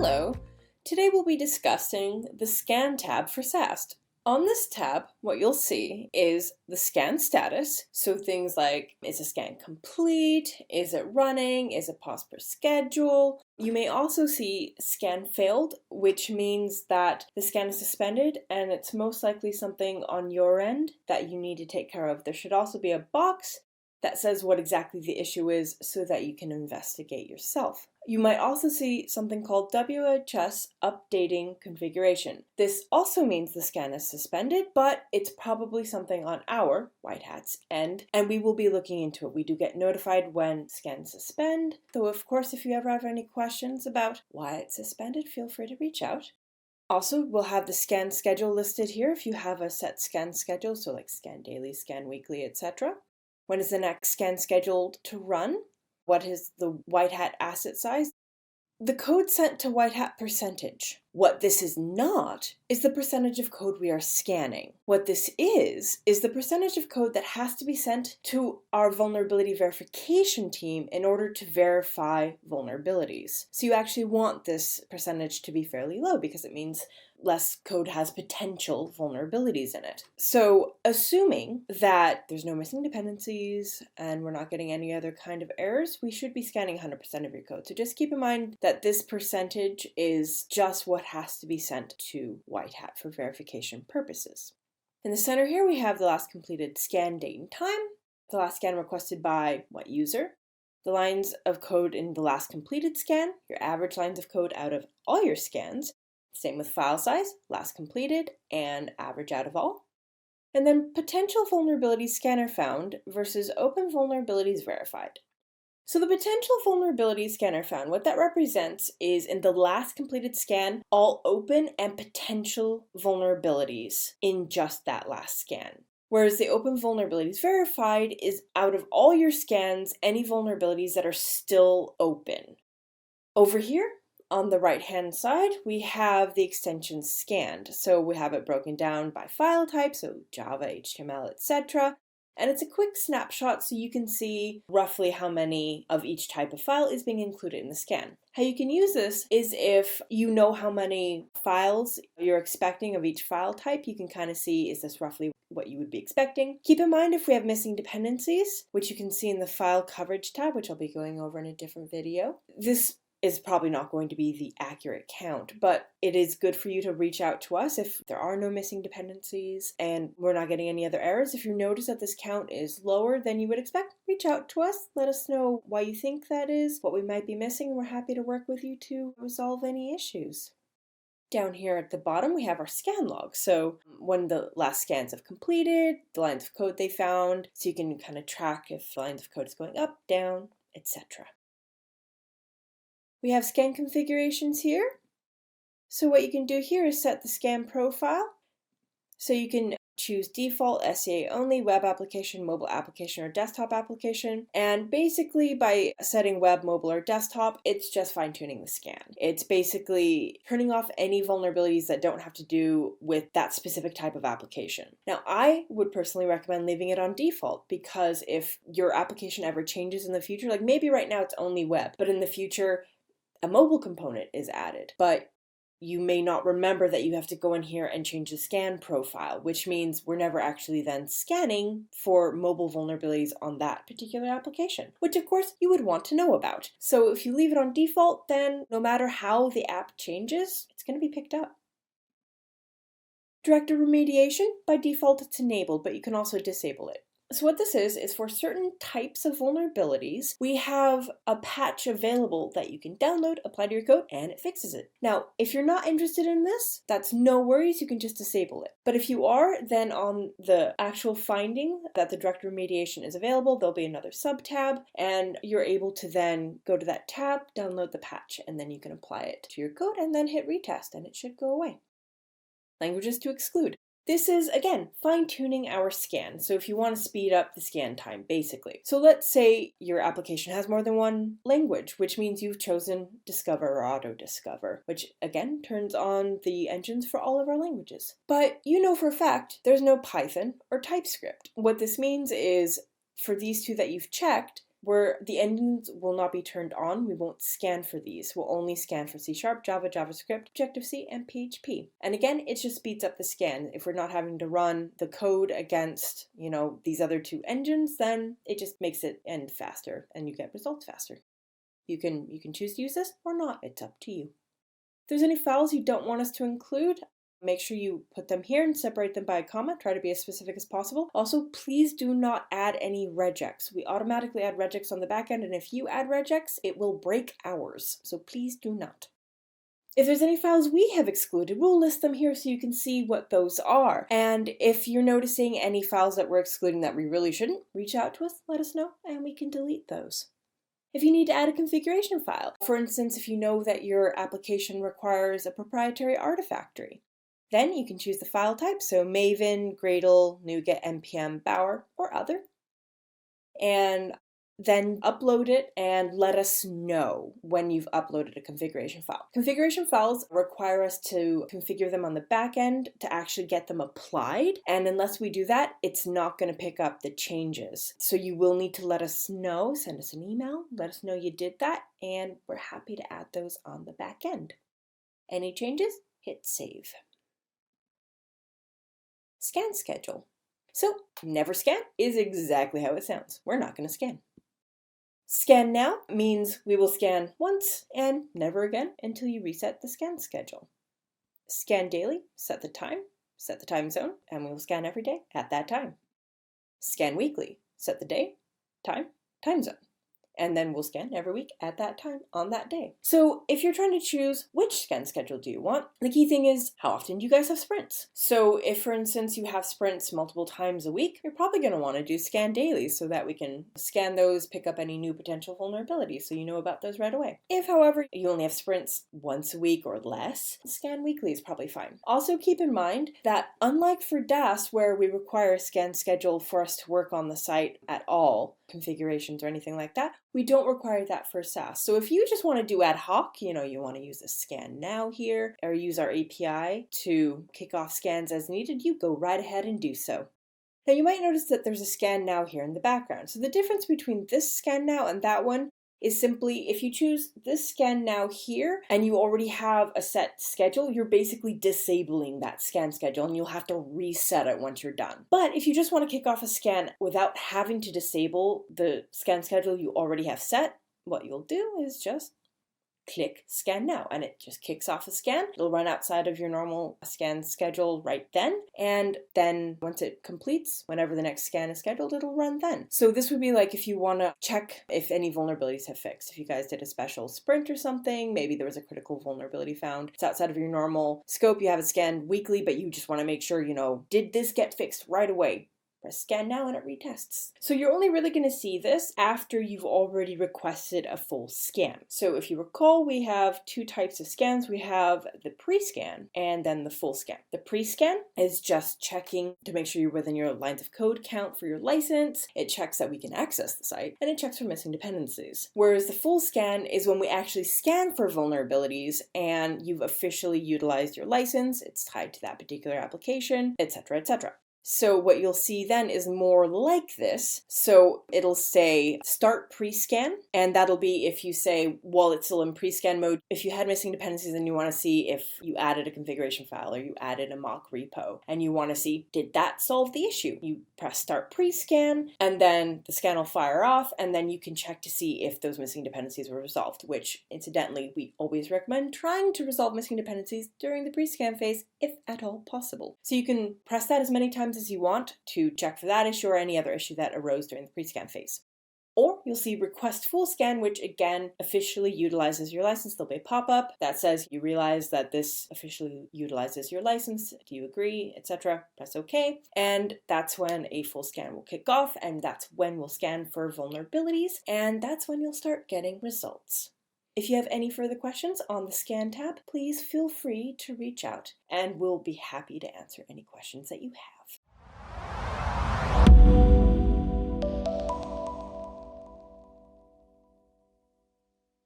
Hello! Today we'll be discussing the Scan tab for SAST. On this tab, what you'll see is the scan status, so things like, is the scan complete, is it running, is it paused per schedule. You may also see scan failed, which means that the scan is suspended and it's most likely something on your end that you need to take care of. There should also be a box that says what exactly the issue is so that you can investigate yourself. You might also see something called WHS updating configuration. This also means the scan is suspended, but it's probably something on our, WhiteHat's, end, and we will be looking into it. We do get notified when scans suspend, so of course if you ever have any questions about why it's suspended, feel free to reach out. Also, we'll have the scan schedule listed here if you have a set scan schedule, so like scan daily, scan weekly, etc. When is the next scan scheduled to run? What is the WhiteHat asset size? The code sent to WhiteHat percentage. What this is not is the percentage of code we are scanning. What this is the percentage of code that has to be sent to our vulnerability verification team in order to verify vulnerabilities. So you actually want this percentage to be fairly low because it means less code has potential vulnerabilities in it. So assuming that there's no missing dependencies and we're not getting any other kind of errors, we should be scanning 100% of your code. So just keep in mind that this percentage is just what has to be sent to WhiteHat for verification purposes. In the center here we have the last completed scan date and time, the last scan requested by what user, the lines of code in the last completed scan, your average lines of code out of all your scans, same with file size, last completed, and average out of all. And then potential vulnerabilities scanner found versus open vulnerabilities verified. So the potential vulnerability scanner found, what that represents is in the last completed scan, all open and potential vulnerabilities in just that last scan. Whereas the open vulnerabilities verified is out of all your scans, any vulnerabilities that are still open. Over here, on the right-hand side, we have the extensions scanned. So we have it broken down by file type, so Java, HTML, etc. And it's a quick snapshot so you can see roughly how many of each type of file is being included in the scan. How you can use this is if you know how many files you're expecting of each file type, you can kind of see, is this roughly what you would be expecting. Keep in mind if we have missing dependencies, which you can see in the file coverage tab, which I'll be going over in a different video. This is probably not going to be the accurate count, but it is good for you to reach out to us if there are no missing dependencies and we're not getting any other errors. If you notice that this count is lower than you would expect, reach out to us. Let us know why you think that is, what we might be missing, and we're happy to work with you to resolve any issues. Down here at the bottom, we have our scan log. So when the last scans have completed, the lines of code they found, so you can kind of track if the lines of code is going up, down, etc. We have scan configurations here. So what you can do here is set the scan profile. So you can choose default, SCA only, web application, mobile application, or desktop application. And basically by setting web, mobile, or desktop, it's just fine-tuning the scan. It's basically turning off any vulnerabilities that don't have to do with that specific type of application. Now, I would personally recommend leaving it on default because if your application ever changes in the future, like maybe right now it's only web, but in the future, a mobile component is added, but you may not remember that you have to go in here and change the scan profile, which means we're never actually then scanning for mobile vulnerabilities on that particular application, which of course you would want to know about. So if you leave it on default, then no matter how the app changes, it's going to be picked up. Director remediation, by default it's enabled, but you can also disable it. So what this is for certain types of vulnerabilities, we have a patch available that you can download, apply to your code, and it fixes it. Now, if you're not interested in this, that's no worries, you can just disable it. But if you are, then on the actual finding that the direct remediation is available, there'll be another sub-tab, and you're able to then go to that tab, download the patch, and then you can apply it to your code, and then hit retest, and it should go away. Languages to exclude. This is, again, fine-tuning our scan. So if you want to speed up the scan time, basically. So let's say your application has more than one language, which means you've chosen Discover or Auto-Discover, which, again, turns on the engines for all of our languages. But you know for a fact there's no Python or TypeScript. What this means is, for these two that you've checked, where the engines will not be turned on. We won't scan for these. We'll only scan for C#, Java, JavaScript, Objective-C, and PHP. And again, it just speeds up the scan. If we're not having to run the code against, these other two engines, then it just makes it end faster and you get results faster. You can choose to use this or not. It's up to you. If there's any files you don't want us to include, make sure you put them here and separate them by a comma. Try to be as specific as possible. Also, please do not add any regex. We automatically add regex on the back end, and if you add regex, it will break ours. So please do not. If there's any files we have excluded, we'll list them here so you can see what those are. And if you're noticing any files that we're excluding that we really shouldn't, reach out to us, let us know, and we can delete those. If you need to add a configuration file, for instance, if you know that your application requires a proprietary artifactory, then you can choose the file type, so Maven, Gradle, NuGet, NPM, Bower, or other. And then upload it and let us know when you've uploaded a configuration file. Configuration files require us to configure them on the back end to actually get them applied. And unless we do that, it's not going to pick up the changes. So you will need to let us know, send us an email, let us know you did that, and we're happy to add those on the back end. Any changes? Hit save. Scan schedule. So, never scan is exactly how it sounds. We're not going to scan. Scan now means we will scan once and never again until you reset the scan schedule. Scan daily, set the time zone, and we will scan every day at that time. Scan weekly, set the day, time zone. And then we'll scan every week at that time on that day. So if you're trying to choose which scan schedule do you want, the key thing is how often do you guys have sprints? So if, for instance, you have sprints multiple times a week, you're probably going to want to do scan daily so that we can scan those, pick up any new potential vulnerabilities so you know about those right away. If, however, you only have sprints once a week or less, scan weekly is probably fine. Also keep in mind that unlike for DAS, where we require a scan schedule for us to work on the site at all, configurations or anything like that, we don't require that for SAST. So if you just want to do ad hoc, you want to use a scan now here or use our API to kick off scans as needed, you go right ahead and do so. Now you might notice that there's a scan now here in the background. So the difference between this scan now and that one is simply if you choose this scan now here and you already have a set schedule, you're basically disabling that scan schedule and you'll have to reset it once you're done. But if you just want to kick off a scan without having to disable the scan schedule you already have set, what you'll do is just click scan now and it just kicks off a scan. It'll run outside of your normal scan schedule right then, and then once it completes, whenever the next scan is scheduled, it'll run then. So this would be like if you want to check if any vulnerabilities have fixed. If you guys did a special sprint or something, maybe there was a critical vulnerability found, it's outside of your normal scope, you have it scanned weekly, but you just want to make sure, did this get fixed right away? Press scan now and it retests. So you're only really going to see this after you've already requested a full scan. So if you recall, we have two types of scans. We have the pre-scan and then the full scan. The pre-scan is just checking to make sure you're within your lines of code count for your license. It checks that we can access the site and it checks for missing dependencies. Whereas the full scan is when we actually scan for vulnerabilities and you've officially utilized your license, it's tied to that particular application, etc., etc. So what you'll see then is more like this. So it'll say start pre-scan, and that'll be if you say, while it's still in pre-scan mode, if you had missing dependencies and you want to see if you added a configuration file or you added a mock repo and you want to see, did that solve the issue? You press start pre-scan and then the scan will fire off and then you can check to see if those missing dependencies were resolved, which incidentally, we always recommend trying to resolve missing dependencies during the pre-scan phase if at all possible. So you can press that as many times as you want to check for that issue or any other issue that arose during the pre-scan phase. Or you'll see request full scan, which again officially utilizes your license. There'll be a pop-up that says you realize that this officially utilizes your license. Do you agree, etc. Press OK. And that's when a full scan will kick off, and that's when we'll scan for vulnerabilities, and that's when you'll start getting results. If you have any further questions on the Scan tab, please feel free to reach out, and we'll be happy to answer any questions that you have.